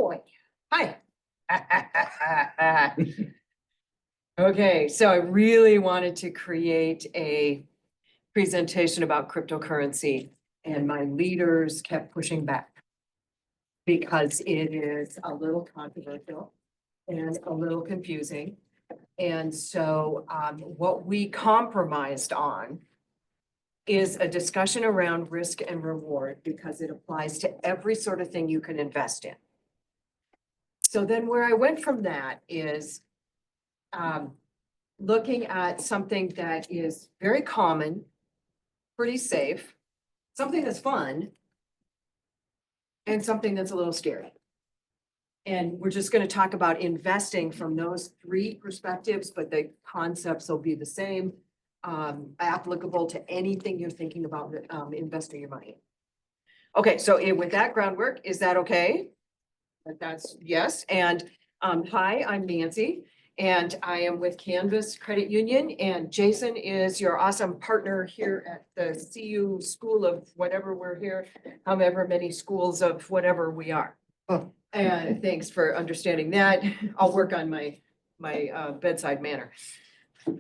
boy. Hi. Okay, so I really wanted to create a presentation about cryptocurrency, and my leaders kept pushing back because it is a little controversial and a little confusing. And so what we compromised on is a discussion around risk and reward because it applies to every sort of thing you can invest in. So then where I went from that is looking at something that is very common, pretty safe, something that's fun, and something that's a little scary. And we're just going to talk about investing from those three perspectives, but the concepts will be the same, applicable to anything you're thinking about investing your money in. Okay, so with that groundwork, is that okay? That's yes. And hi, I'm Nancy, and I am with Canvas Credit Union, and Jason is your awesome partner here at the CU School of whatever we're here, however many schools of whatever we are. Oh. And thanks for understanding that. I'll work on my bedside manner.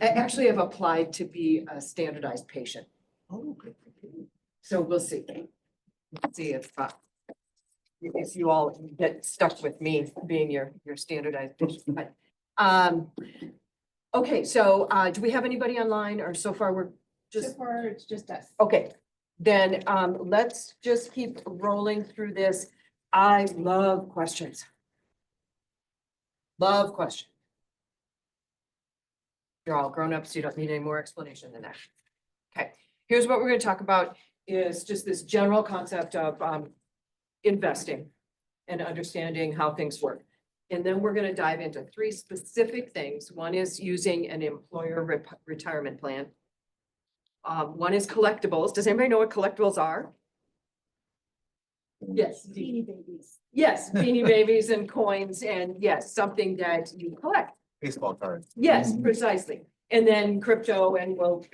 Actually, I've applied to be a standardized patient. Oh, good. So we'll see. See if you all get stuck with me being your standardized patient. But, okay, so do we have anybody online, or so far we're just? So far, it's just us. Okay, then let's just keep rolling through this. I love questions. Love questions. You're all grown up, so you don't need any more explanation than that. Okay, here's what we're going to talk about is just this general concept of investing and understanding how things work. And then we're going to dive into three specific things. One is using an employer retirement plan. One is collectibles. Does anybody know what collectibles are? Yes. Beanie Babies. Yes, Beanie Babies and coins, and yes, something that you collect. Baseball card. Yes, precisely. And then crypto, and we'll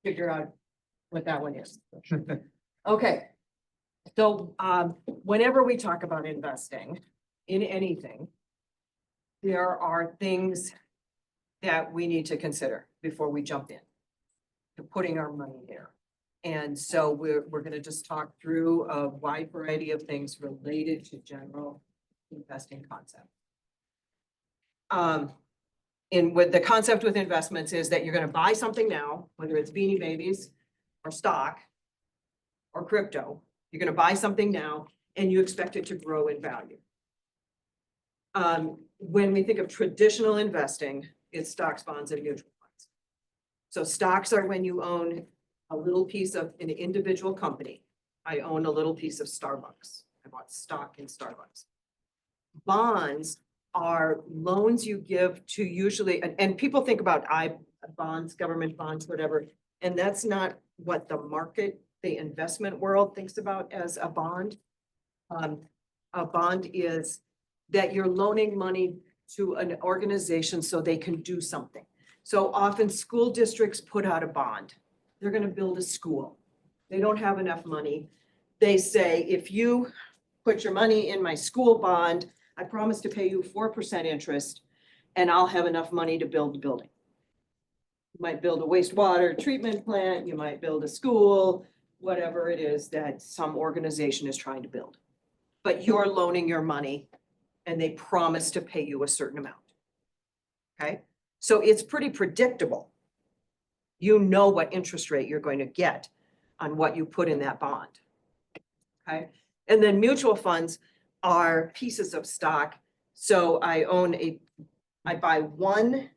figure out what that one is. Okay. So whenever we talk about investing in anything, there are things that we need to consider before we jump in to putting our money there. And so we're going to just talk through a wide variety of things related to general investing concept. With the concept with investments is that you're going to buy something now, whether it's Beanie Babies or stock or crypto. You're going to buy something now and you expect it to grow in value. When we think of traditional investing, it's stocks, bonds, and mutual funds. So stocks are when you own a little piece of an individual company. I own a little piece of Starbucks. I bought stock in Starbucks. Bonds are loans you give to usually, and people think about bonds, government bonds, whatever, and that's not what the market, the investment world thinks about as a bond. A bond is that you're loaning money to an organization so they can do something. So often school districts put out a bond. They're going to build a school. They don't have enough money. They say, if you put your money in my school bond, I promise to pay you 4% interest, and I'll have enough money to build the building. You might build a wastewater treatment plant, you might build a school, whatever it is that some organization is trying to build. But you're loaning your money, and they promise to pay you a certain amount. Okay, so it's pretty predictable. You know what interest rate you're going to get on what you put in that bond. Okay, and then mutual funds are pieces of stock. So I buy one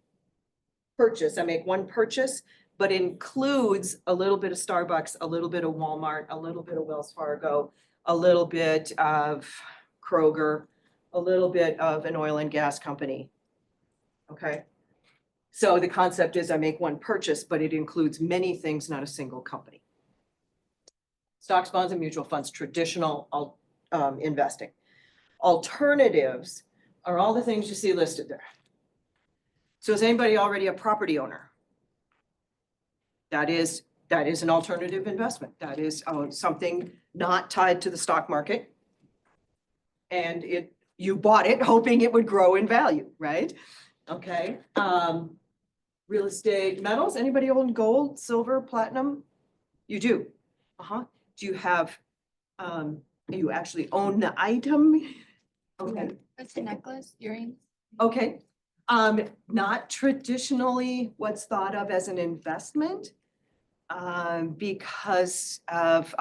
purchase, I make one purchase, but includes a little bit of Starbucks, a little bit of Walmart, a little bit of Wells Fargo, a little bit of Kroger, a little bit of an oil and gas company. Okay. So the concept is I make one purchase, but it includes many things, not a single company. Stocks, bonds, and mutual funds, traditional investing. Alternatives are all the things you see listed there. So is anybody already a property owner? That is an alternative investment. That is something not tied to the stock market. And it You bought it hoping it would grow in value, right? Okay, real estate, metals, anybody own gold, silver, platinum? You do? Uh-huh. Do you have, you actually own the item? Okay, What's a necklace, earrings? okay. Not traditionally what's thought of as an investment. Because of,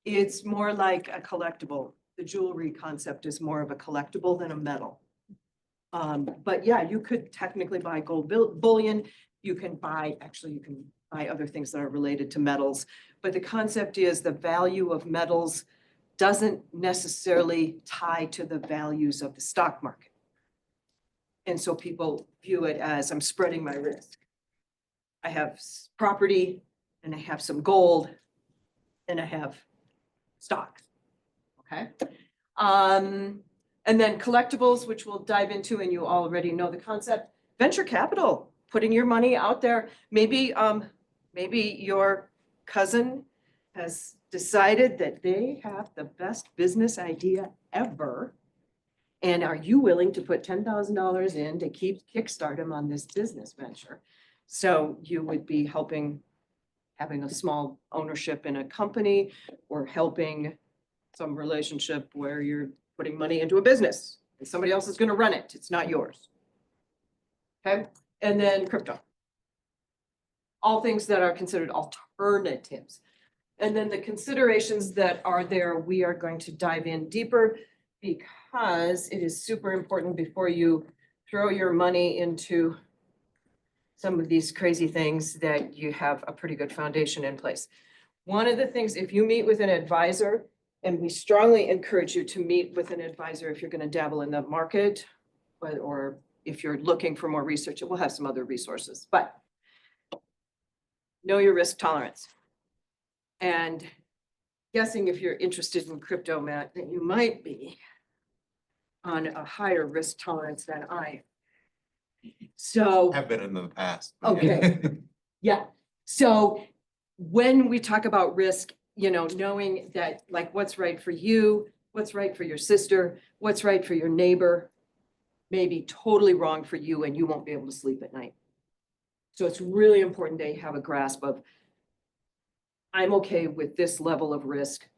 it's more like a collectible. The jewelry concept is more of a collectible than a metal. But yeah, you could technically buy gold bullion. You can buy, actually, you can buy other things that are related to metals. But the concept is the value of metals doesn't necessarily tie to the values of the stock market. And so people view it as I'm spreading my risk. I have property and I have some gold and I have stocks. Okay. And then collectibles, which we'll dive into, and you already know the concept. Venture capital, putting your money out there. Maybe your cousin has decided that they have the best business idea ever. And are you willing to put $10,000 in to kickstart him on this business venture? So you would be helping, having a small ownership in a company or helping some relationship where you're putting money into a business and somebody else is going to run it. It's not yours. Okay. And then crypto. All things that are considered alternatives. And then the considerations that are there, we are going to dive in deeper because it is super important before you throw your money into some of these crazy things that you have a pretty good foundation in place. One of the things, if you meet with an advisor, and we strongly encourage you to meet with an advisor if you're going to dabble in the market, or if you're looking for more research, we'll have some other resources, but know your risk tolerance. And guessing if you're interested in crypto, Matt, that you might be on a higher risk tolerance than I am. So. Have been in the past. Okay. Yeah, so when we talk about risk, you know, knowing that like what's right for you, what's right for your sister, what's right for your neighbor, may be totally wrong for you and you won't be able to sleep at night. So it's really important that you have a grasp of, I'm okay with this level of risk,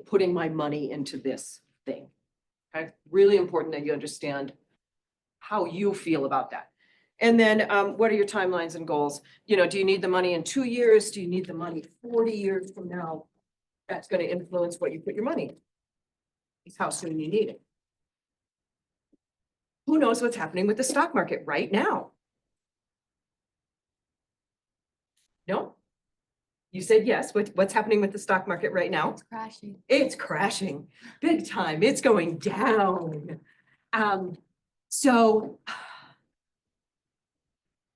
putting my money into this thing. Okay, really important that you understand how you feel about that. And then what are your timelines and goals? You know, do you need the money in 2 years? Do you need the money 40 years from now? That's going to influence what you put your money in. It's how soon you need it. Who knows what's happening with the stock market right now? No? You said yes. What's happening with the stock market right now? It's crashing. It's crashing big time. It's going down. So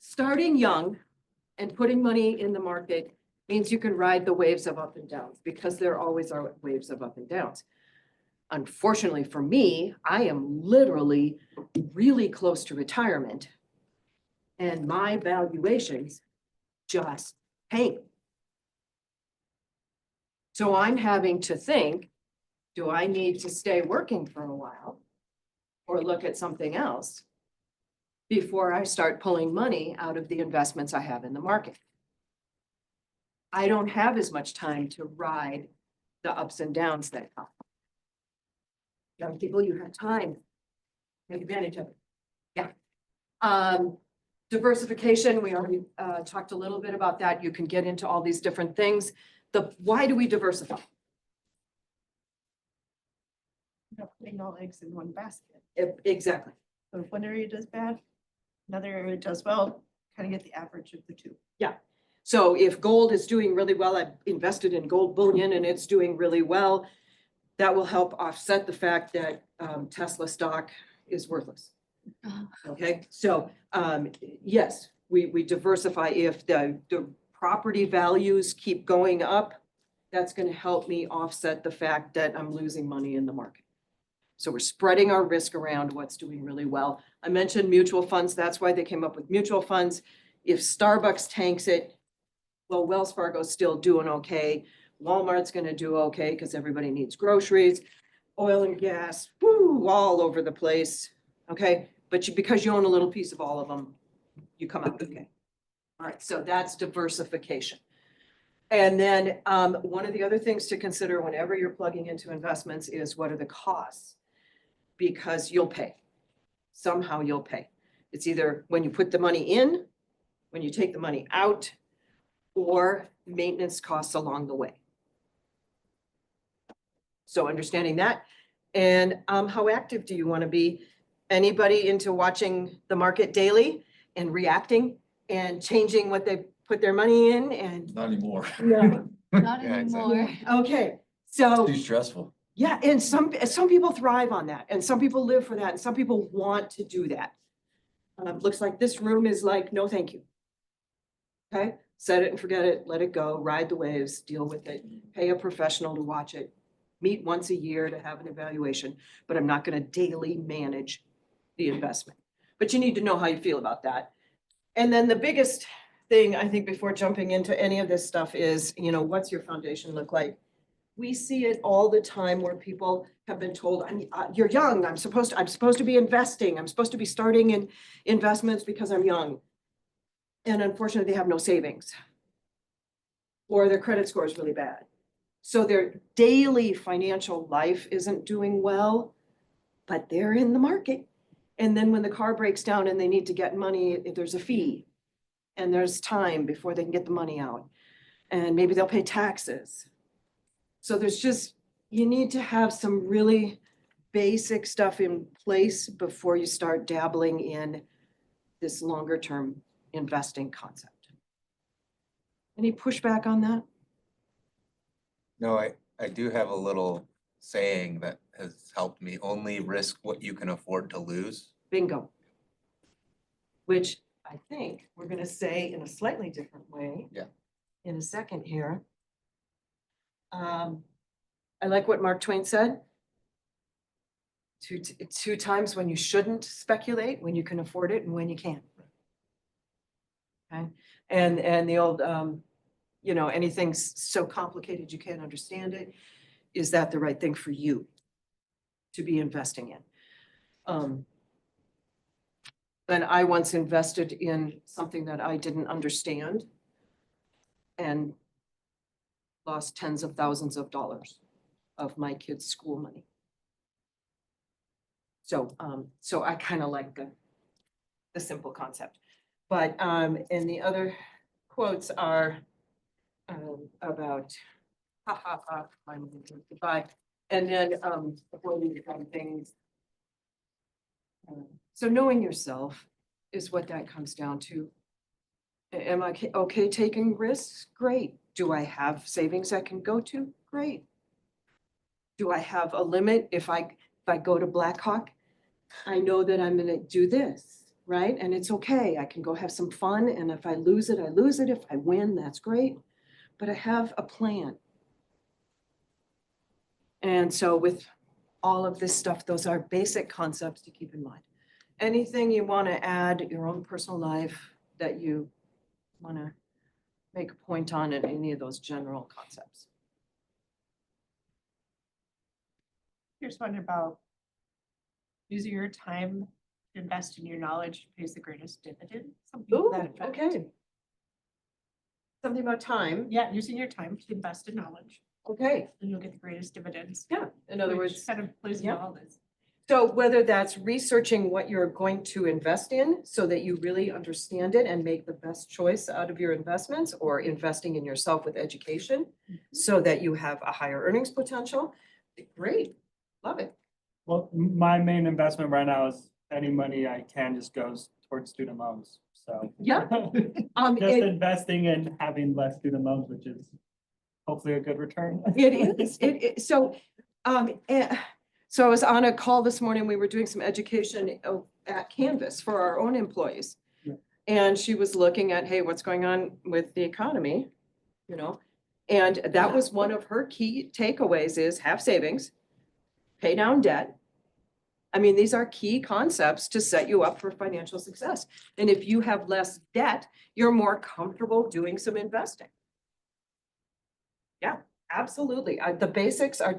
starting young and putting money in the market means you can ride the waves of up and downs because there always are waves of up and downs. Unfortunately for me, I am literally really close to retirement and my valuations just tank. So I'm having to think, do I need to stay working for a while or look at something else before I start pulling money out of the investments I have in the market? I don't have as much time to ride the ups and downs that come. Young people, you have time. Take advantage of it. Yeah. Diversification, we already talked a little bit about that. You can get into all these different things. Why do we diversify? Not putting all eggs in one basket. Exactly. So if one area does bad, another area does well, kind of get the average of the two. Yeah. So if gold is doing really well, I've invested in gold bullion and it's doing really well, that will help offset the fact that Tesla stock is worthless. Okay, so yes, we diversify. If the property values keep going up, that's going to help me offset the fact that I'm losing money in the market. So we're spreading our risk around what's doing really well. I mentioned mutual funds. That's why they came up with mutual funds. If Starbucks tanks it, well, Wells Fargo's still doing okay. Walmart's going to do okay because everybody needs groceries. oil and gas, woo, all over the place, okay? But because you own a little piece of all of them, you come out okay. All right, so that's diversification. And then one of the other things to consider whenever you're plugging into investments is what are the costs? Because you'll pay. Somehow you'll pay. It's either when you put the money in, when you take the money out, or maintenance costs along the way. So understanding that, and how active do you want to be? Anybody into watching the market daily and reacting and changing what they put their money in and? Not anymore. No. Not Yeah, exactly. anymore. Okay, so, Too stressful. yeah, and some people thrive on that, and some people live for that, and some people want to do that. Looks like this room is like, no, thank you. Okay, set it and forget it, let it go, ride the waves, deal with it, pay a professional to watch it. Meet once a year to have an evaluation, but I'm not gonna daily manage the investment. But you need to know how you feel about that. And then the biggest thing, I think, before jumping into any of this stuff is, what's your foundation look like? We see it all the time where people have been told, you're young, I'm supposed to be investing, I'm supposed to be starting in investments because I'm young. And unfortunately, they have no savings. Or their credit score is really bad. So their daily financial life isn't doing well, but they're in the market. And then when the car breaks down and they need to get money, there's a fee. And there's time before they can get the money out. And maybe they'll pay taxes. So you need to have some really basic stuff in place before you start dabbling in this longer term investing concept. Any pushback on that? No, I do have a little saying that has helped me. Only risk what you can afford to lose. Bingo. Which I think we're gonna say in a slightly different way. Yeah. In a second here. I like what Mark Twain said. Two times when you shouldn't speculate, when you can afford it and when you can't. Okay, and the old, anything's so complicated you can't understand it. Is that the right thing for you to be investing in? And I once invested in something that I didn't understand and lost tens of thousands of dollars of my kids' school money. So I kind of like the simple concept. But, and the other quotes are about, my money goes goodbye. And then, avoiding different things. So knowing yourself is what that comes down to. Am I okay taking risks? Great. Do I have savings I can go to? Great. Do I have a limit? If I go to Blackhawk, I know that I'm gonna do this, right? And it's okay. I can go have some fun. And if I lose it, I lose it. If I win, that's great. But I have a plan. And so with all of this stuff, those are basic concepts to keep in mind. Anything you want to add, your own personal life that you want to make a point on in any of those general concepts? Here's one about using your time to invest in your knowledge pays the greatest dividend. Something to Ooh, that effect. okay. Something about time. Yeah, using your time to invest in knowledge, Okay, and you'll get the greatest dividends. yeah. In other which words, kind of plays yeah. into all this. so whether that's researching what you're going to invest in so that you really understand it and make the best choice out of your investments, or investing in yourself with education so that you have a higher earnings potential. Great, love it. Well, my main investment right now is any money I can just goes towards student loans, so. Yeah. Just It investing and having less student loans, which is hopefully a good return. is, so I was on a call this morning, we were doing some education at Canvas for our own employees. Yeah. And she was looking at, hey, what's going on with the economy, And that was one of her key takeaways is have savings, pay down debt. I mean, these are key concepts to set you up for financial success. And if you have less debt, you're more comfortable doing some investing. Yeah, absolutely. The basics are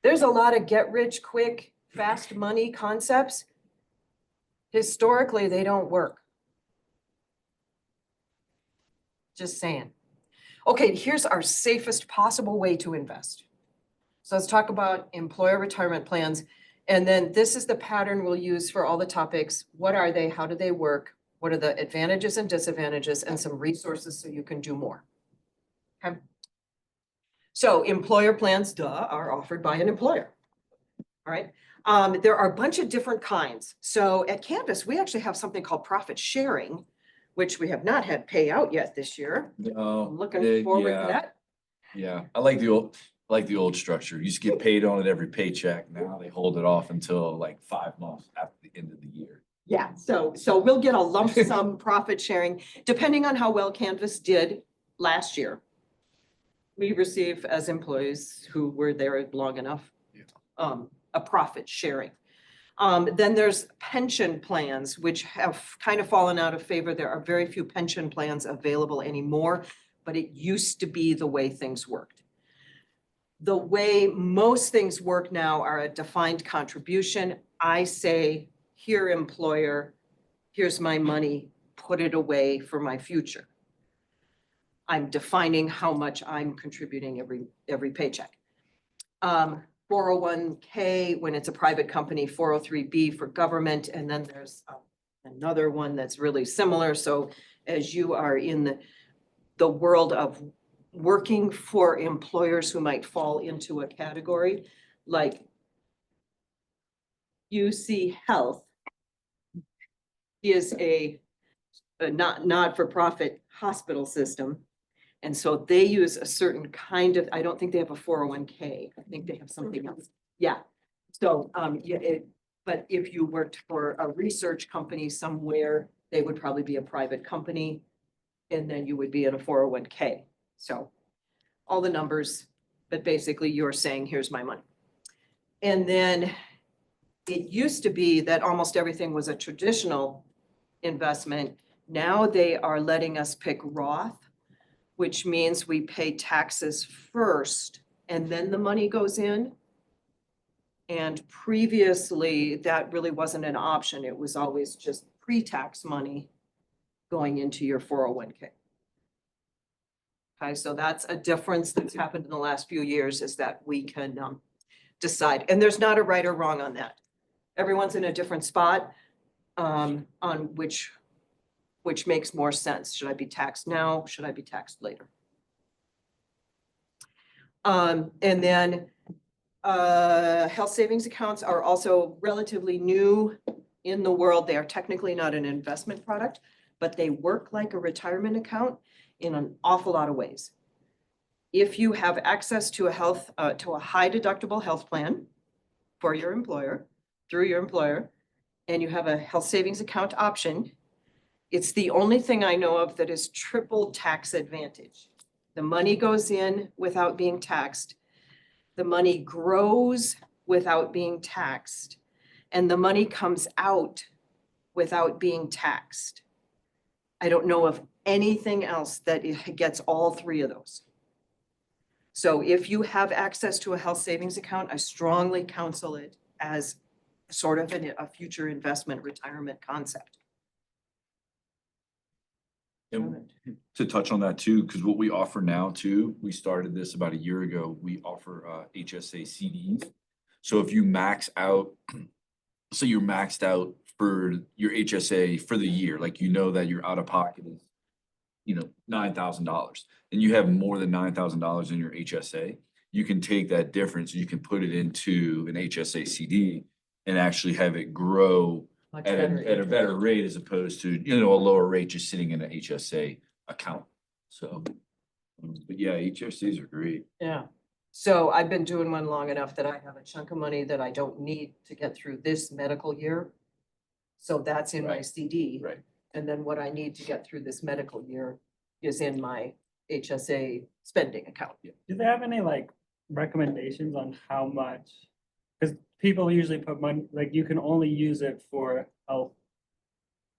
There's a lot of get rich quick, fast money concepts. Historically, they don't work. Just saying. Okay, here's our safest possible way to invest. So let's talk about employer retirement plans. And then this is the pattern we'll use for all the topics. What are they? How do they work? What are the advantages and disadvantages, and some resources so you can do more? Okay. So employer plans, duh, are offered by an employer. All right. There are a bunch of different kinds. So at Canvas, we actually have something called profit sharing, which we have not had pay out yet this year. No, I'm looking forward to that. yeah, I like the old structure. You just get paid on it every paycheck. Now they hold it off until like 5 months after the end of the year. Yeah, so we'll get a lump sum profit sharing, depending on how well Canvas did last year. We receive, as employees who were there long enough, Yeah. a profit sharing. Then there's pension plans, which have kind of fallen out of favor. There are very few pension plans available anymore, but it used to be the way things worked. The way most things work now are a defined contribution. I say, here, employer, here's my money, put it away for my future. I'm defining how much I'm contributing every paycheck. 401k when it's a private company, 403b for government, and then there's another one that's really similar. So as you are in the world of working for employers who might fall into a category, like UC Health is a not-for-profit hospital system. And so they use a certain kind of, I don't think they have a 401k. I think they have something else. Yeah. So, yeah, but if you worked for a research company somewhere, they would probably be a private company. And then you would be in a 401k. So all the numbers, but basically you're saying, here's my money. And then it used to be that almost everything was a traditional investment. Now they are letting us pick Roth, which means we pay taxes first and then the money goes in. And previously, that really wasn't an option. It was always just pre-tax money going into your 401k. Okay, so that's a difference that's happened in the last few years, is that we can decide. And there's not a right or wrong on that. Everyone's in a different spot on which makes more sense. Should I be taxed now? Should I be taxed later? And then health savings accounts are also relatively new in the world. They are technically not an investment product, but they work like a retirement account in an awful lot of ways. If you have access to a high deductible health plan for your employer, through your employer, and you have a health savings account option, it's the only thing I know of that is triple tax advantage. The money goes in without being taxed. The money grows without being taxed. And the money comes out without being taxed. I don't know of anything else that it gets all three of those. So if you have access to a health savings account, I strongly counsel it as sort of a future investment retirement concept. And to touch on that too, because what we offer now too, we started this about a year ago. We offer HSA CDs. So if you max out, so you're maxed out for your HSA for the year, like you know that your out of pocket is, $9,000, and you have more than $9,000 in your HSA, you can take that difference, you can put it into an HSA CD and actually have it grow Much at better a better rate as opposed to, a lower rate just sitting in an HSA account. So, but yeah, HSAs are great. Yeah. So I've been doing one long enough that I have a chunk of money that I don't need to get through this medical year. So that's in my Right. CD. Right. And then what I need to get through this medical year is in my HSA spending account. Do they have any like recommendations on how much? Because people usually put money, like you can only use it for health,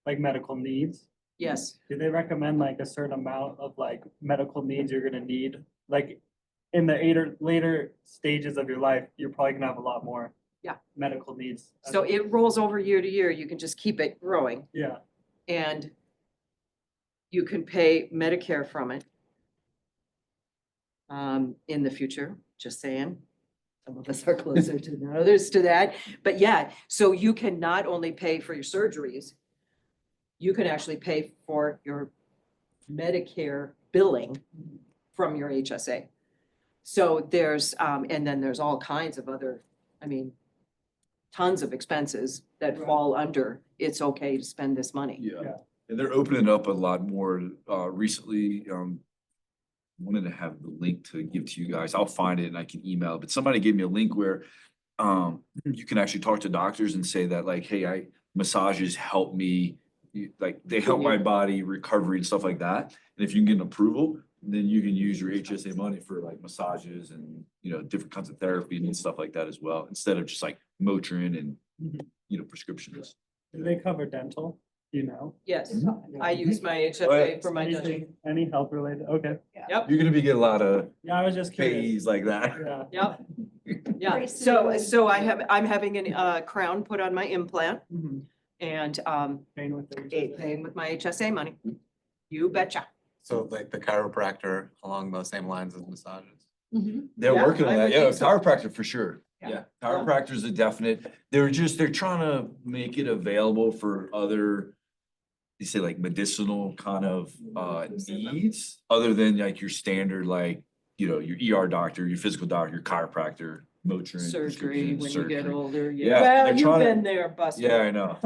like medical needs. Yes. Do they recommend like a certain amount of like medical needs you're gonna need? Like in the later stages of your life, you're probably gonna have a lot more. Yeah. Medical needs. So it rolls over year to year. You can just keep it growing Yeah, and you can pay Medicare from it in the future, just saying. Some of us are closer to than others to that, but yeah, so you can not only pay for your surgeries, you can actually pay for your Medicare billing from your HSA. So there's, and then there's all kinds of other, I mean, tons of expenses that Right. fall under, it's okay to spend this money. Yeah, Yeah. and they're opening up a lot more, recently, wanted to have the link to give to you guys. I'll find it and I can email, it, but somebody gave me a link where, you can actually talk to doctors and say that like, hey, massages help me, like, they help my body recovery and stuff like that. And if you can get an approval, then you can use your HSA money for like massages and, different kinds of therapy and stuff like that as well, instead of just like Motrin and, Mhm. prescriptions. do they cover dental, Yes, Yeah. I use my HSA for my dental. Anything, any health related, okay, Yep, You're gonna be getting a lot of yeah, I was just curious, pays like that. yeah. yep. Yeah, Braces so and- I'm having a crown put on my implant Mhm. and Pain with the paying with my HSA money. You betcha. So like the chiropractor along those same lines as massages. They're Yeah, working on I that, would yeah, think so. chiropractor for sure, Yeah. yeah, chiropractor's a definite, they're trying to make it available for other. You say like medicinal kind of needs, other than like your standard, like, your ER doctor, your physical doctor, your chiropractor, Motrin. Surgery prescriptions, when you get surgery. older, Yeah, yeah. Well, they're you've trying to- been there, Buster. Yeah, I know.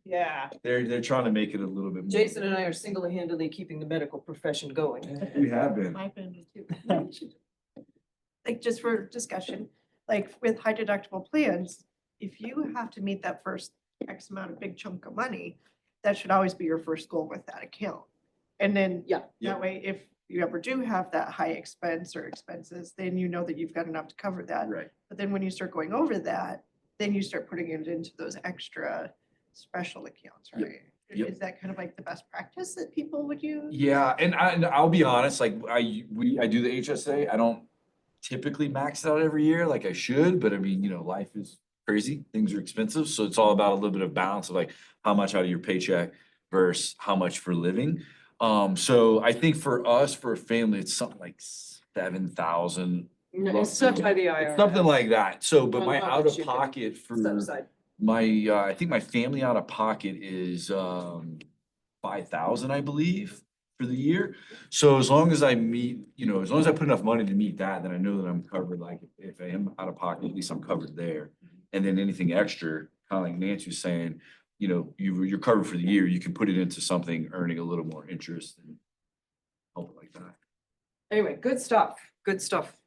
Yeah. They're trying to make it a little bit more. Jason and I are single-handedly keeping the medical profession going. We have been. My family too. Like, just for discussion, like with high deductible plans, if you have to meet that first X amount of big chunk of money, that should always be your first goal with that account. And then Yeah. Yeah. that way, if you ever do have that high expense or expenses, then you know that you've got enough to cover that. Right. But then when you start going over that, then you start putting it into those extra special accounts, Yep. right? Yep. Is that kind of like the best practice that people would use? Yeah, and I'll be honest, like I do the HSA. I don't typically max it out every year like I should, but I mean, life is crazy. Things are expensive, so it's all about a little bit of balance of like how much out of your paycheck versus how much for living. So I think for us, for a family, it's something like 7,000, It's set by the IRS. something like that. So, but On my how out much of you can pocket for Set aside. my, I think my family out of pocket is 5,000, I believe, for the year. So as long as I meet, as long as I put enough money to meet that, then I know that I'm covered. Like if I am out of pocket, at least I'm covered there. And then anything extra, kind of like Nancy was saying, you're covered for the year. You can put it into something earning a little more interest and help it like that. Anyway, good stuff,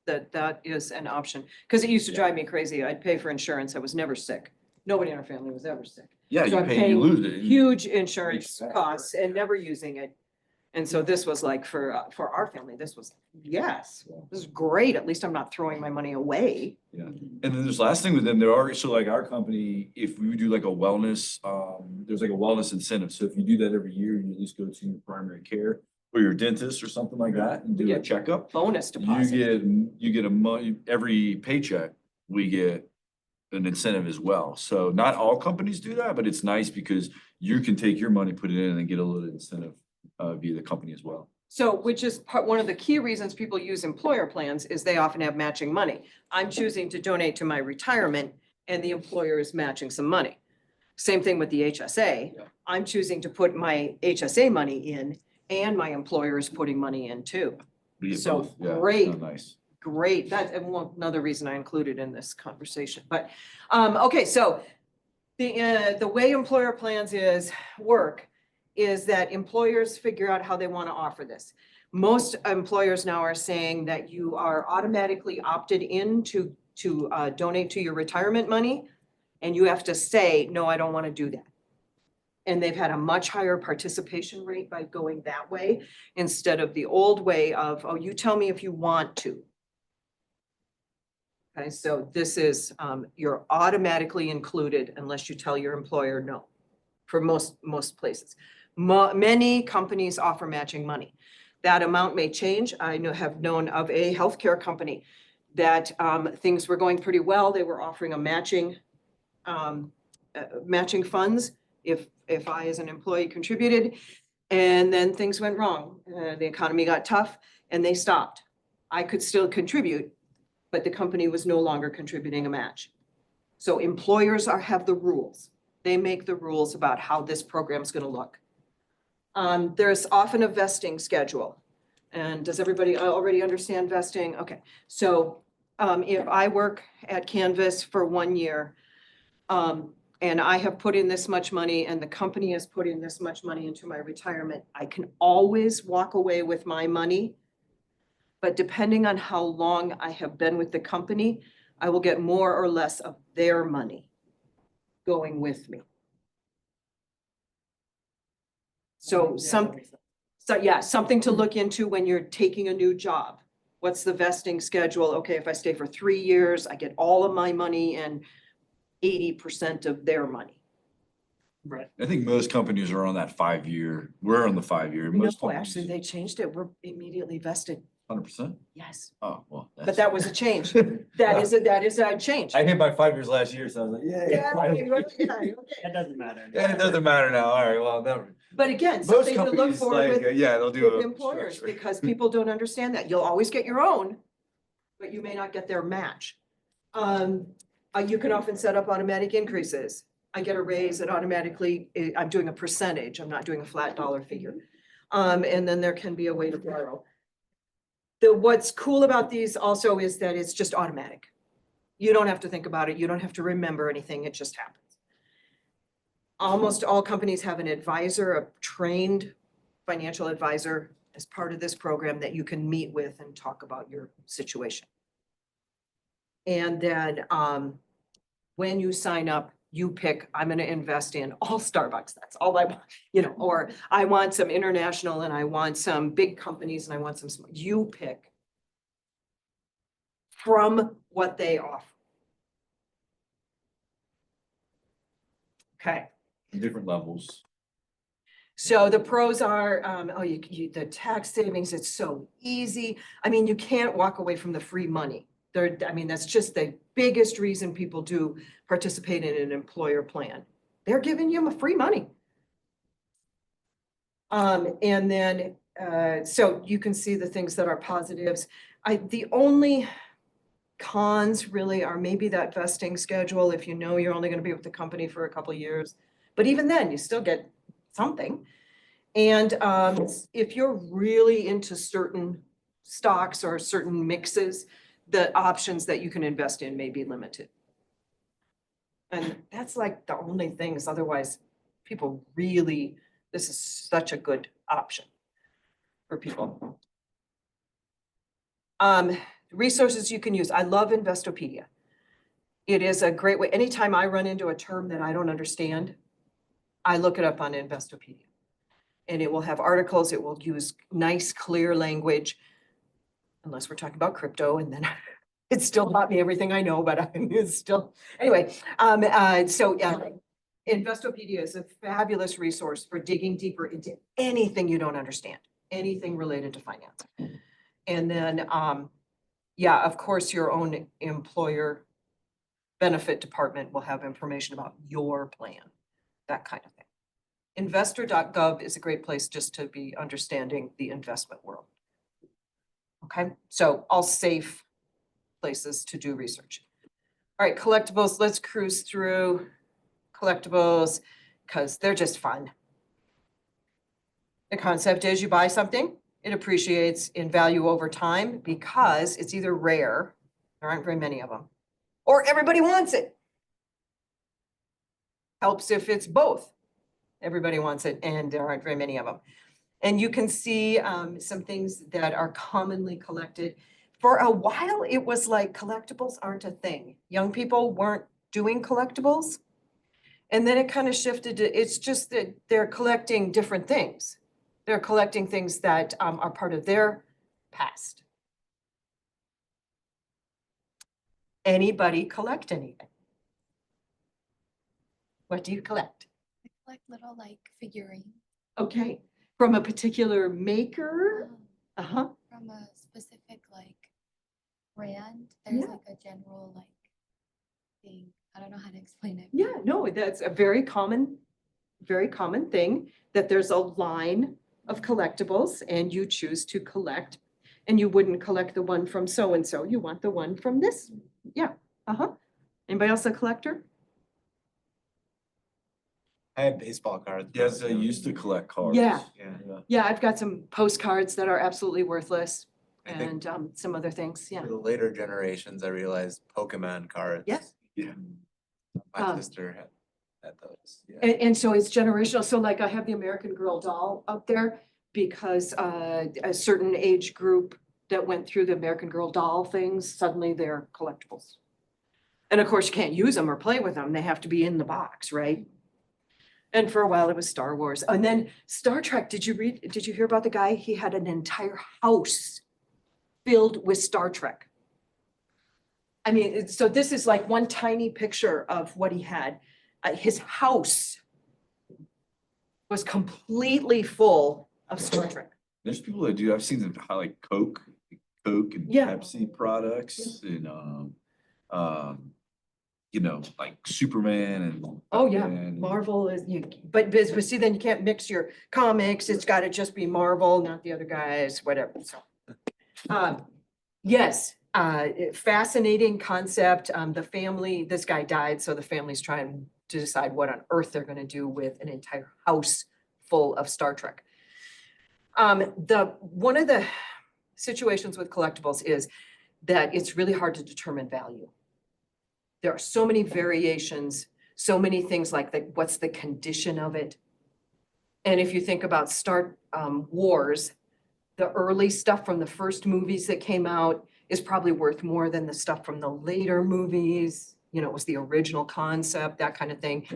that is an option, because it used to drive me crazy. I'd pay for insurance. I was never sick. Nobody in our family was ever sick. Yeah, So you I'm pay, you paying lose it. Huge insurance Exactly. costs and never using it. And so this was like for our family, this was, yes, this is great. At least I'm not throwing my money away. And then there's last thing with them, there are, so like our company, if we do like a wellness, there's like a wellness incentive. So if you do that every year, you at least go to your primary care or your dentist or something like that and do Yeah. a checkup. Bonus deposit. You get a money, every paycheck, we get an incentive as well. So not all companies do that, but it's nice because you can take your money, put it in and then get a little incentive via the company as well. So, which is one of the key reasons people use employer plans is they often have matching money. I'm choosing to donate to my retirement and the employer is matching some money. Same thing with the HSA. Yeah. I'm choosing to put my HSA money in and my employer is putting money in too. We get So, both. Yeah, it's great. kinda nice. Great, that's another reason I included in this conversation, but, okay, so the way employer plans work is that employers figure out how they want to offer this. Most employers now are saying that you are automatically opted in to donate to your retirement money, and you have to say, no, I don't want to do that. And they've had a much higher participation rate by going that way instead of the old way of, oh, you tell me if you want to. Okay, so this is, you're automatically included unless you tell your employer no, for most places. Many companies offer matching money. That amount may change. I have known of a healthcare company that things were going pretty well. They were offering a matching funds if I as an employee contributed. And then things went wrong. The economy got tough and they stopped. I could still contribute, but the company was no longer contributing a match. So employers have the rules. They make the rules about how this program is going to look. There's often a vesting schedule. And does everybody already understand vesting? Okay, so if I work at Canvas for 1 year, and I have put in this much money and the company has put in this much money into my retirement, I can always walk away with my money. But depending on how long I have been with the company, I will get more or less of their money going with me. So something to look into when you're taking a new job. What's the vesting schedule? Okay, if I stay for 3 years, I get all of my money and 80% of their money. Right. I think most companies are on that 5-year, we're on the 5-year, No, most actually, companies, they changed it. We're immediately vested. 100%. Yes, Oh, well. but that was a change. That is a change. I hit my 5 years last year, so I was like, Yeah, yay. yeah, okay. That doesn't matter. Yeah, it doesn't matter now. All right, well, never. But again, Most something to look companies for like, with yeah, they'll do with a employers, structure. because people don't understand that. You'll always get your own, but you may not get their match. You can often set up automatic increases. I get a raise, it automatically, I'm doing a percentage, I'm not doing a flat dollar figure. And then there can be a way to borrow. What's cool about these also is that it's just automatic. You don't have to think about it, you don't have to remember anything, it just happens. Almost all companies have an advisor, a trained financial advisor as part of this program that you can meet with and talk about your situation. And then when you sign up, you pick, I'm going to invest in all Starbucks. That's all I want, or I want some international and I want some big companies and I want some small. You pick from what they offer. Okay. Different levels. So the pros are, the tax savings, it's so easy. I mean, you can't walk away from the free money. That's just the biggest reason people do participate in an employer plan. They're giving you free money. And then, so you can see the things that are positives. The only cons really are maybe that vesting schedule, if you know you're only going to be with the company for a couple of years. But even then, you still get something. And if you're really into certain stocks or certain mixes, the options that you can invest in may be limited. And that's like the only things. Otherwise, people really, this is such a good option for people. Resources you can use. I love Investopedia. It is a great way. Anytime I run into a term that I don't understand, I look it up on Investopedia. And it will have articles. It will use nice, clear language. Unless we're talking about crypto, and then it's still taught me everything I know, but it's still, anyway. Investopedia is a fabulous resource for digging deeper into anything you don't understand, anything related to finance. And then, of course, your own employer benefit department will have information about your plan, that kind of thing. Investor.gov is a great place just to be understanding the investment world. Okay, so all safe places to do research. All right, collectibles, let's cruise through collectibles because they're just fun. The concept is you buy something, it appreciates in value over time because it's either rare, there aren't very many of them, or everybody wants it. Helps if it's both. Everybody wants it and there aren't very many of them. And you can see some things that are commonly collected. For a while, it was like collectibles aren't a thing. Young people weren't doing collectibles. And then it kind of shifted to, it's just that they're collecting different things. They're collecting things that are part of their past. Anybody collect anything? What do you collect? Like little figurines. Okay, from a particular maker? Uh-huh. from a specific like brand, there's Yeah. like a general like thing. I don't know how to explain it. Yeah, no, that's a very common thing, that there's a line of collectibles and you choose to collect. And you wouldn't collect the one from so-and-so, you want the one from this. Yeah, uh-huh. Anybody else a collector? I had baseball cards. Yes, I used to collect cards. Yeah. Yeah. Yeah, I've got some postcards that are absolutely worthless I think and some other things, yeah. for the later generations, I realized Pokemon cards. Yes. Yeah. My Um, sister had those, yeah. And so it's generational. So like I have the American Girl doll up there because a certain age group that went through the American Girl doll things, suddenly they're collectibles. And of course, you can't use them or play with them. They have to be in the box, right? And for a while it was Star Wars. And then Star Trek, did you hear about the guy? He had an entire house filled with Star Trek. I mean, so this is like one tiny picture of what he had. His house was completely full of Star Trek. There's people that do, I've seen them highlight Coke and Yeah. Pepsi products and, you know, like Superman and. Oh, yeah, Batman. Marvel is, but see, then you can't mix your comics. It's gotta just be Marvel, not the other guys, whatever, so. Yes, fascinating concept. The family, this guy died, so the family's trying to decide what on earth they're gonna do with an entire house full of Star Trek. One of the situations with collectibles is that it's really hard to determine value. There are so many variations, so many things like what's the condition of it? And if you think about Star Wars, the early stuff from the first movies that came out is probably worth more than the stuff from the later movies. You know, it was the original concept, that kind of thing.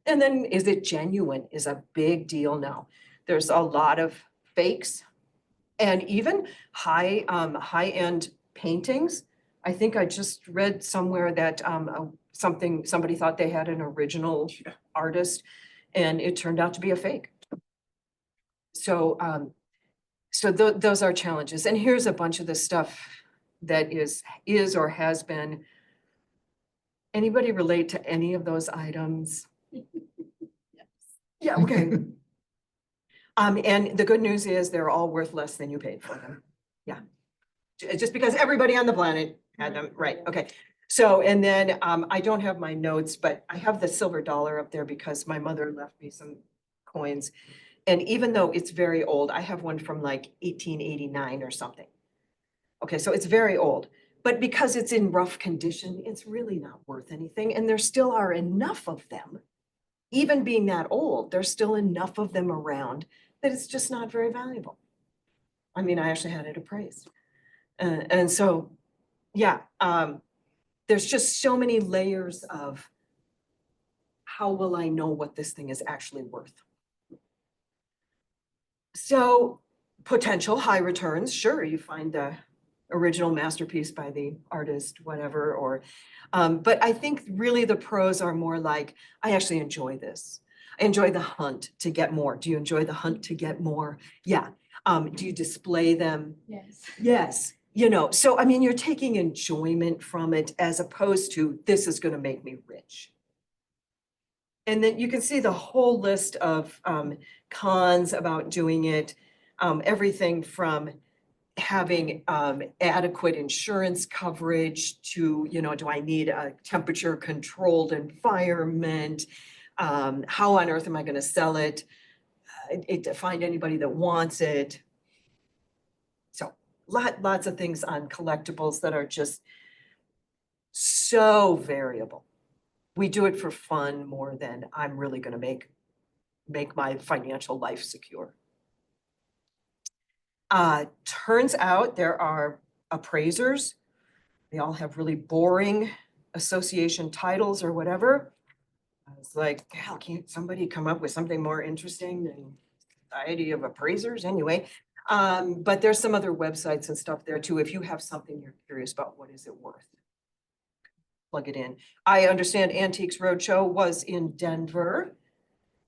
And then is it genuine is a big deal now. There's a lot of fakes and even high-end paintings. I think I just read somewhere that somebody thought they had an original artist and it turned out to be a fake. So those are challenges. And here's a bunch of the stuff that is or has been. Anybody relate to any of those items? Yeah, okay. And the good news is they're all worth less than you paid for them. Yeah. Just because everybody on the planet had them, right, okay. So, and then I don't have my notes, but I have the silver dollar up there because my mother left me some coins. And even though it's very old, I have one from like 1889 or something. Okay, so it's very old, but because it's in rough condition, it's really not worth anything. And there still are enough of them. Even being that old, there's still enough of them around that it's just not very valuable. I mean, I actually had it appraised. And so, yeah, there's just so many layers of how will I know what this thing is actually worth? So potential high returns, sure, you find the original masterpiece by the artist, whatever, or, but I think really the pros are more like, I actually enjoy this. I enjoy the hunt to get more. Do you enjoy the hunt to get more? Yeah. Do you display them? Yes. Yes. You know, so I mean, you're taking enjoyment from it as opposed to this is going to make me rich. And then you can see the whole list of cons about doing it. Everything from having adequate insurance coverage to, you know, do I need a temperature controlled environment? How on earth am I going to sell it? To find anybody that wants it. So lots of things on collectibles that are just so variable. We do it for fun more than I'm really going to make my financial life secure. Turns out there are appraisers. They all have really boring association titles or whatever. I was like, hell, can't somebody come up with something more interesting than Society of Appraisers? Anyway, but there's some other websites and stuff there too. If you have something you're curious about, what is it worth? Plug it in. I understand Antiques Roadshow was in Denver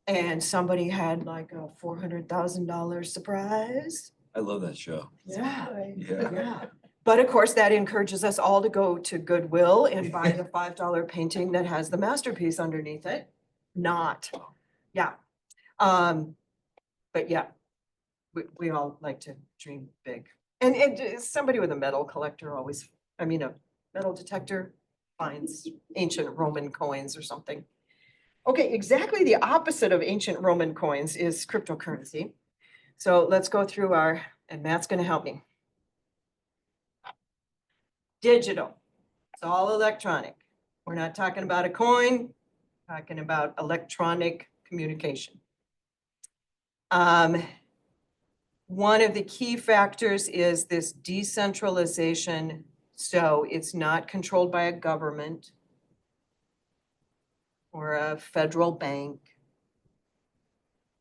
and somebody had like a $400,000 surprise. I love that show. Yeah. Yeah. Yeah. But of course, that encourages us all to go to Goodwill and buy the $5 painting that has the masterpiece underneath it. Not, yeah. But yeah, we all like to dream big. And somebody with a metal collector always, I mean, a metal detector finds ancient Roman coins or something. Okay, exactly the opposite of ancient Roman coins is cryptocurrency. So let's go through and Matt's gonna help me. Digital, it's all electronic. We're not talking about a coin, talking about electronic communication. One of the key factors is this decentralization. So it's not controlled by a government or a federal bank.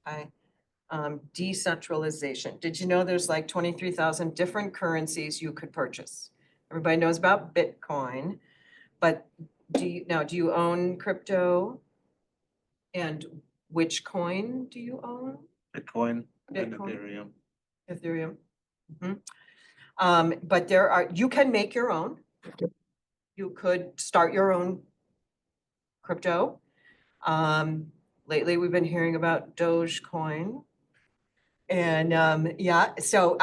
Okay. Decentralization. Did you know there's like 23,000 different currencies you could purchase? Everybody knows about Bitcoin, but do you own crypto? And which coin do you own? Bitcoin and Bitcoin. Ethereum. Ethereum. But you can make your own. You could start your own crypto. Lately, we've been hearing about Dogecoin. And yeah, so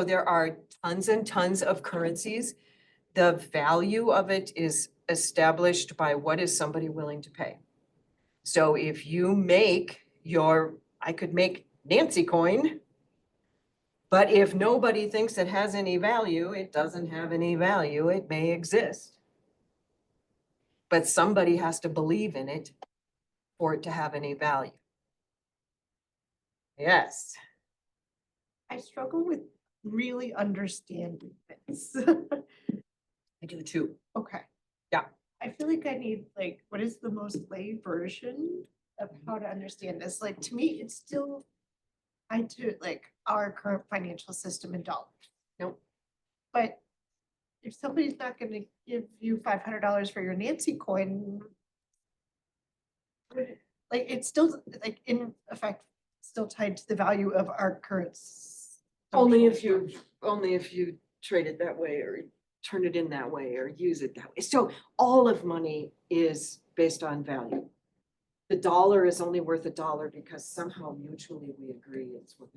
there are tons and tons of currencies. The value of it is established by what is somebody willing to pay. So if you make I could make Nancy coin, but if nobody thinks it has any value, it doesn't have any value. It may exist. But somebody has to believe in it for it to have any value. Yes. I struggle with really understanding this. I do too. Okay. Yeah. I feel like I need like, what is the most lay version of how to understand this? Like, to me, it's still, I do like our current financial system in dollars. Nope. But if somebody's not gonna give you $500 for your Nancy coin, like, it's still, like, in effect, still tied to the value of our current. Only if social you trade it that way or turn it in that way or use it that way. So all of money is based on value. The dollar is only worth $1 because somehow mutually we agree it's worth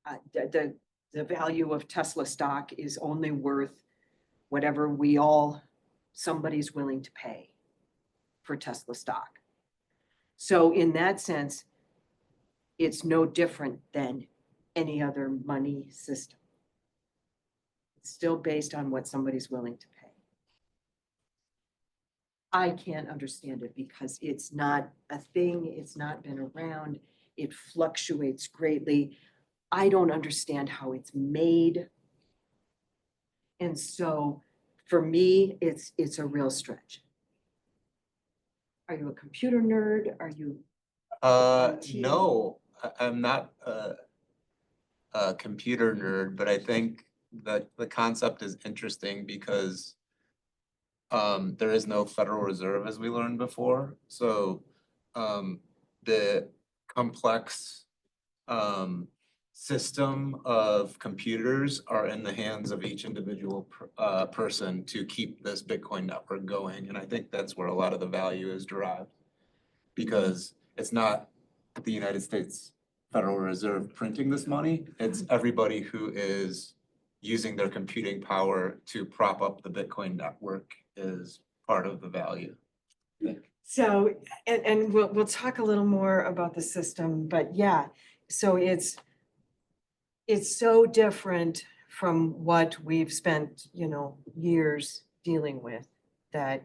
$1. The value of Tesla stock is only worth whatever somebody's willing to pay for Tesla stock. So in that sense, it's no different than any other money system. It's still based on what somebody's willing to pay. I can't understand it because it's not a thing, it's not been around, it fluctuates greatly. I don't understand how it's made. And so for me, it's a real stretch. Are you a computer nerd? Are you? IT? No, I'm not a computer nerd, but I think that the concept is interesting because there is no Federal Reserve as we learned before. So the complex system of computers are in the hands of each individual person to keep this Bitcoin network going. And I think that's where a lot of the value is derived. Because it's not the United States Federal Reserve printing this money, it's everybody who is using their computing power to prop up the Bitcoin network is part of the value. So, and we'll talk a little more about the system, but yeah, so it's so different from what we've spent, years dealing with that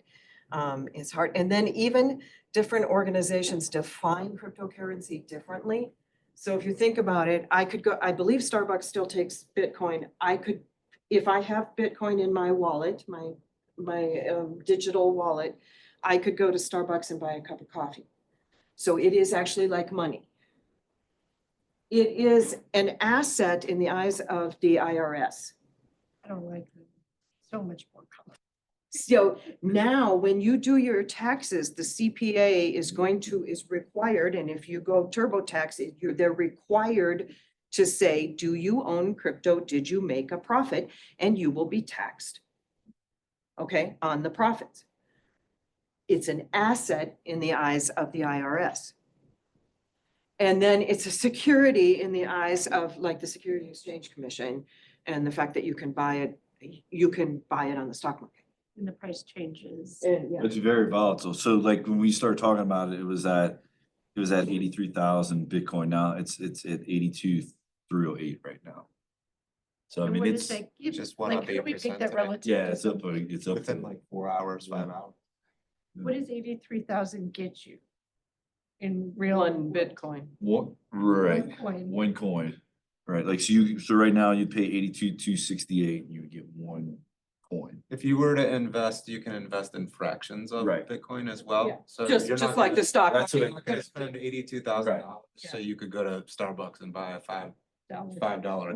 it's hard. And then even different organizations define cryptocurrency differently. So if you think about it, I believe Starbucks still takes Bitcoin. If I have Bitcoin in my wallet, my digital wallet, I could go to Starbucks and buy a cup of coffee. So it is actually like money. It is an asset in the eyes of the IRS. I don't like them. So much more color. So now, when you do your taxes, the CPA is required, and if you go TurboTax, they're required to say, do you own crypto? Did you make a profit? And you will be taxed. Okay, on the profits. It's an asset in the eyes of the IRS. And then it's a security in the eyes of like the Security and Exchange Commission and the fact that you can buy it on the stock market. And the price changes. And yeah. It's very volatile. So like when we started talking about it, it was at 83,000 Bitcoin. Now it's at 82,308 right now. So I And mean, what does it's, that give? just went Like, up how do we 8% pick that today. relative? yeah, to it's up, something? it's up. Within like 4 hours, 5 hours. What does 83,000 get you? In real? One Bitcoin. What, right, Coin. one coin, right? Like, so right now you'd pay 82,268 and you would get one coin. If you were to invest, you can invest in fractions of Right. Bitcoin as well. Yeah. So Just you're not like the gonna- stock. That's what You're I- not gonna spend $82,000, so you could go to Starbucks and buy a $5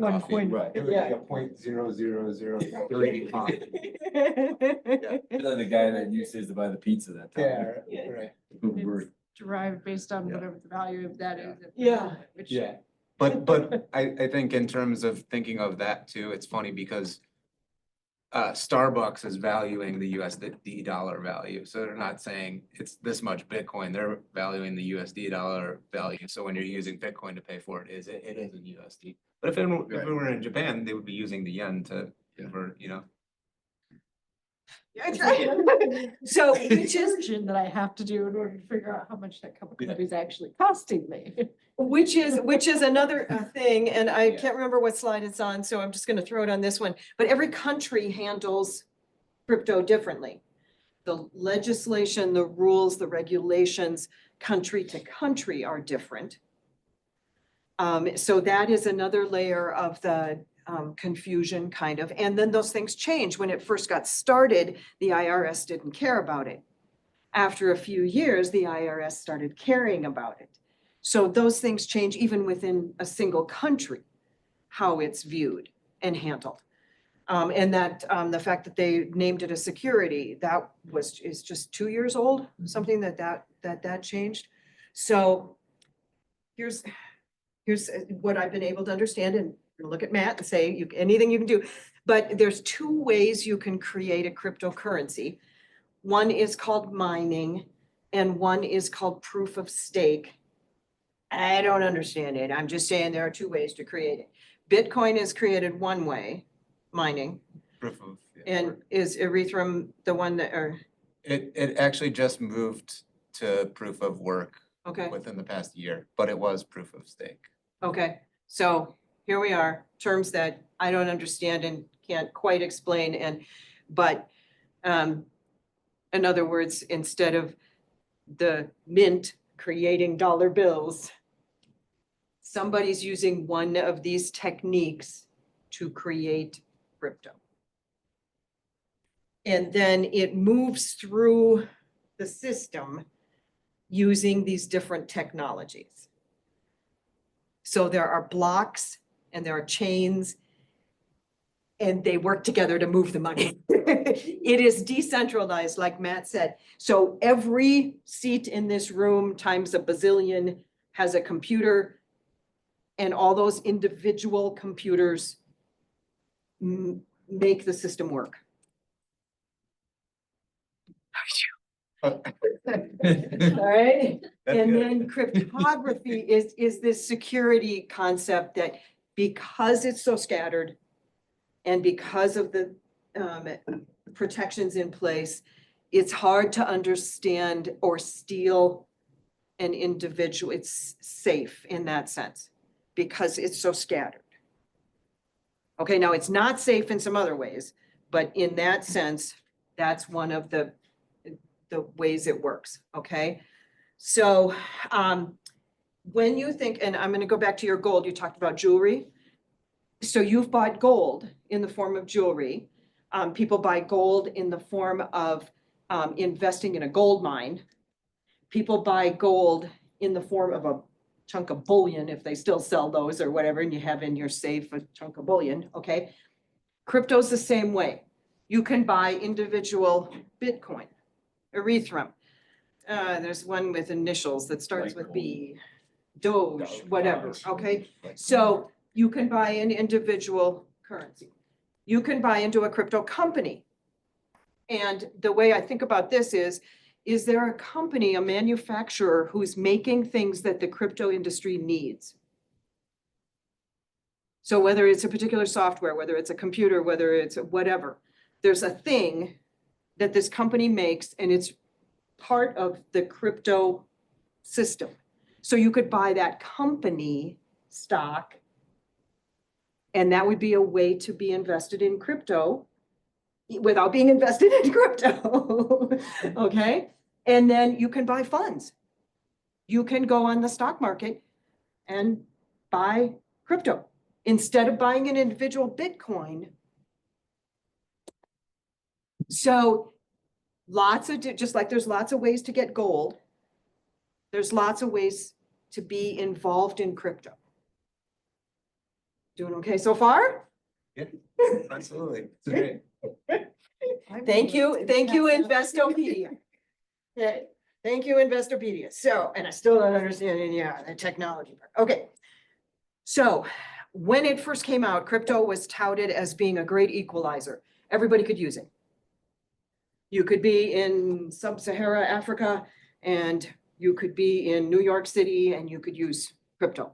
One coffee. coin. Right. It would be Yeah. a 0.0003 coffee. Then the guy that uses to buy the pizza that time. Yeah, right. We're- Derived based on Yeah. whatever the value of that is. Yeah. Which- Yeah. But I think in terms of thinking of that too, it's funny because Starbucks is valuing the USD dollar value. So they're not saying it's this much Bitcoin, they're valuing the USD dollar value. So when you're using Bitcoin to pay for it is in USD. But if it were in Japan, they would be using the yen to convert, you know. That's right. So, which is, Conversion that I have to do in order to figure out how much that cup of coffee is actually costing me. which is another thing, and I Yeah. can't remember what slide it's on, so I'm just gonna throw it on this one. But every country handles crypto differently. The legislation, the rules, the regulations, country to country are different. So that is another layer of the confusion kind of, and then those things change. When it first got started, the IRS didn't care about it. After a few years, the IRS started caring about it. So those things change even within a single country, how it's viewed and handled. And that, the fact that they named it a security, is just 2 years old, something that changed. So here's what I've been able to understand, and look at Matt and say, anything you can do. But there's 2 ways you can create a cryptocurrency. One is called mining and one is called proof of stake. I don't understand it. I'm just saying there are 2 ways to create it. Bitcoin is created one way, mining, Proof of. and is Ethereum the one that, or, It actually just moved to proof of work okay, within the past year, but it was proof of stake. okay. So here we are, terms that I don't understand and can't quite explain, but in other words, instead of the mint creating dollar bills, somebody's using one of these techniques to create crypto. And then it moves through the system using these different technologies. So there are blocks and there are chains, and they work together to move the money. It is decentralized, like Matt said. So every seat in this room times a bazillion has a computer, and all those individual computers make the system work. All right? And then cryptography is this security concept that because it's so scattered and because of the protections in place, it's hard to understand or steal an individual. It's safe in that sense because it's so scattered. Okay, now it's not safe in some other ways, but in that sense, that's one of the ways it works, okay? So when you think, and I'm gonna go back to your gold, you talked about jewelry. So you've bought gold in the form of jewelry. People buy gold in the form of investing in a gold mine. People buy gold in the form of a chunk of bullion, if they still sell those or whatever, and you have in your safe a chunk of bullion, okay? Crypto's the same way. You can buy individual Bitcoin, Ethereum. There's one with initials that starts with B, Doge, whatever, okay? So you can buy an individual currency. You can buy into a crypto company. And the way I think about this is there a company, a manufacturer who's making things that the crypto industry needs? So whether it's a particular software, whether it's a computer, whether it's whatever, there's a thing that this company makes and it's part of the crypto system. So you could buy that company stock, and that would be a way to be invested in crypto without being invested in crypto. Okay? And then you can buy funds. You can go on the stock market and buy crypto. Instead of buying an individual Bitcoin. So lots of, just like there's lots of ways to get gold, there's lots of ways to be involved in crypto. Doing okay so far? Yeah, absolutely. It's great. Thank you, Investopedia. Okay, thank you, Investopedia. So, and I still don't understand any, the technology part. Okay. So when it first came out, crypto was touted as being a great equalizer. Everybody could use it. You could be in sub-Sahara Africa and you could be in New York City and you could use crypto.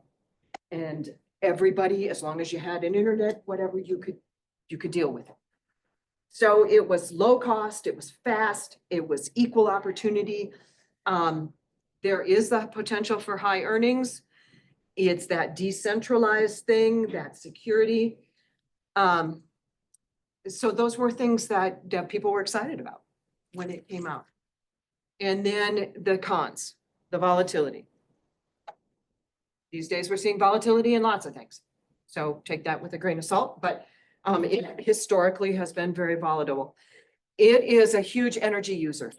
And everybody, as long as you had an internet, whatever, you could deal with it. So it was low cost, it was fast, it was equal opportunity. There is the potential for high earnings. It's that decentralized thing, that security. So those were things that people were excited about when it came out. And then the cons, the volatility. These days, we're seeing volatility in lots of things. So take that with a grain of salt, but it historically has been very volatile. It is a huge energy user.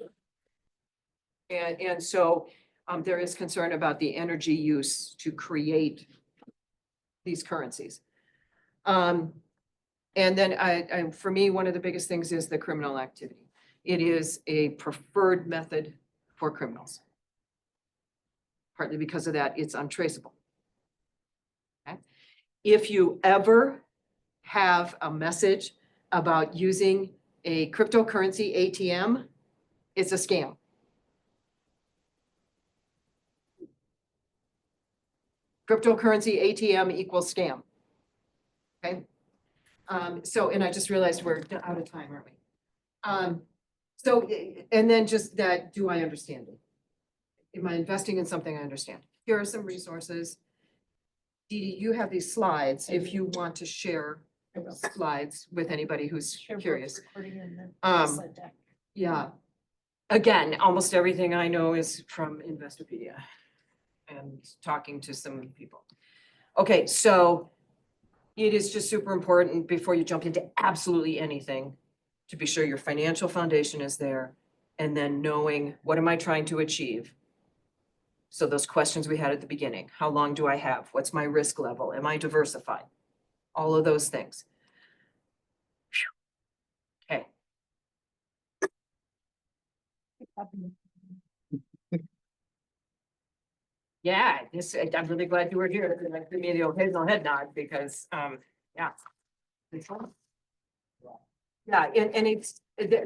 And so there is concern about the energy use to create these currencies. And then for me, one of the biggest things is the criminal activity. It is a preferred method for criminals. Partly because of that, it's untraceable. Okay? If you ever have a message about using a cryptocurrency ATM, it's a scam. Cryptocurrency ATM equals scam. Okay. So, and I just realized we're out of time, aren't we? So, and then just that, do I understand it? Am I investing in something I understand? Here are some resources. Dee Dee, you have these slides if you want to share slides with anybody who's curious. Yeah. Again, almost everything I know is from Investopedia and talking to some people. Okay, so it is just super important before you jump into absolutely anything to be sure your financial foundation is there and then knowing what am I trying to achieve? So those questions we had at the beginning, how long do I have? What's my risk level? Am I diversified? All of those things. Okay. Yeah, I'm really glad you were here. Give me the occasional head nod because, yeah. Yeah, and it's, the